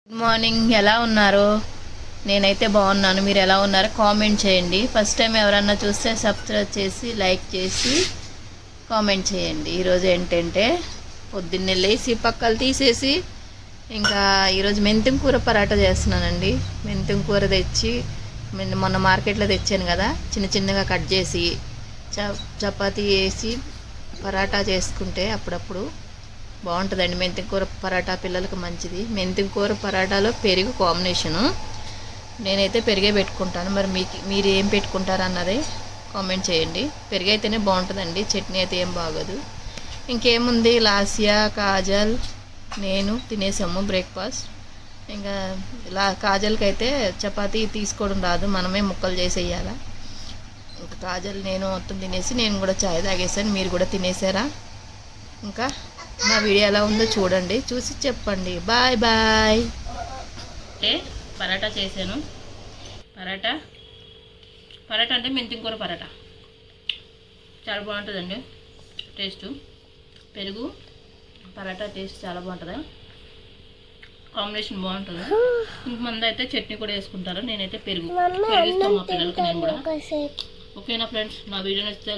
Good morning. ఎలా ఉన్నారు? నేనైతే బాగున్నాను. మీరు ఎలా ఉన్నారు కామెంట్ చేయండి. ఫస్ట్ టైం ఎవరన్నా చూస్తే సబ్స్క్రైబ్ చేసి లైక్ చేసి కామెంట్ చేయండి. ఈరోజు ఏంటంటే పొద్దున్నే లేచి పక్కలు తీసేసి ఇంకా ఈరోజు మెంతం కూర పరాటా చేస్తున్నానండి. మెంతం కూర తెచ్చి మొన్న మార్కెట్లో తెచ్చాను కదా, చిన్న చిన్నగా కట్ చేసి చపాతీ వేసి పరాటా చేసుకుంటే అప్పుడప్పుడు బాగుంటుందండి. మెంతం కూర పరాటా పిల్లలకు మంచిది. మెంతం కూర పరాటాలో పెరుగు కాంబినేషను. నేనైతే పెరిగే పెట్టుకుంటాను. మరి మీరు ఏం పెట్టుకుంటారు అన్నదే కామెంట్ చేయండి. పెరుగు అయితేనే బాగుంటుందండి, చట్నీ అయితే ఏం బాగోదు. ఇంకేముంది, లాసియా కాజల్ నేను తినేసాము బ్రేక్ఫాస్ట్. ఇంకా కాజల్కి అయితే చపాతీ తీసుకోవడం రాదు, మనమే ముక్కలు చేసేయాలా. ఇంకా కాజల్ నేను మొత్తం తినేసి నేను కూడా చాయ్ తాగేసాను. మీరు కూడా తినేసారా? ఇంకా నా వీడియో ఎలా ఉందో చూడండి, చూసి చెప్పండి. Bye bye. అంటే పరాటా చేశాను. పరాటా అంటే మెంతి కూర పరాటా చాలా బాగుంటుందండి. టేస్ట్ పెరుగు పరాటా టేస్ట్ చాలా బాగుంటుంది, కాంబినేషన్ బాగుంటుంది. ఇంకొంతమంది అయితే చట్నీ కూడా వేసుకుంటారు. నేనైతే పెరుగు ఇస్తాను మా పిల్లలకి. నేను కూడా ఓకేనా ఫ్రెండ్స్? నా వీడియో నచ్చితే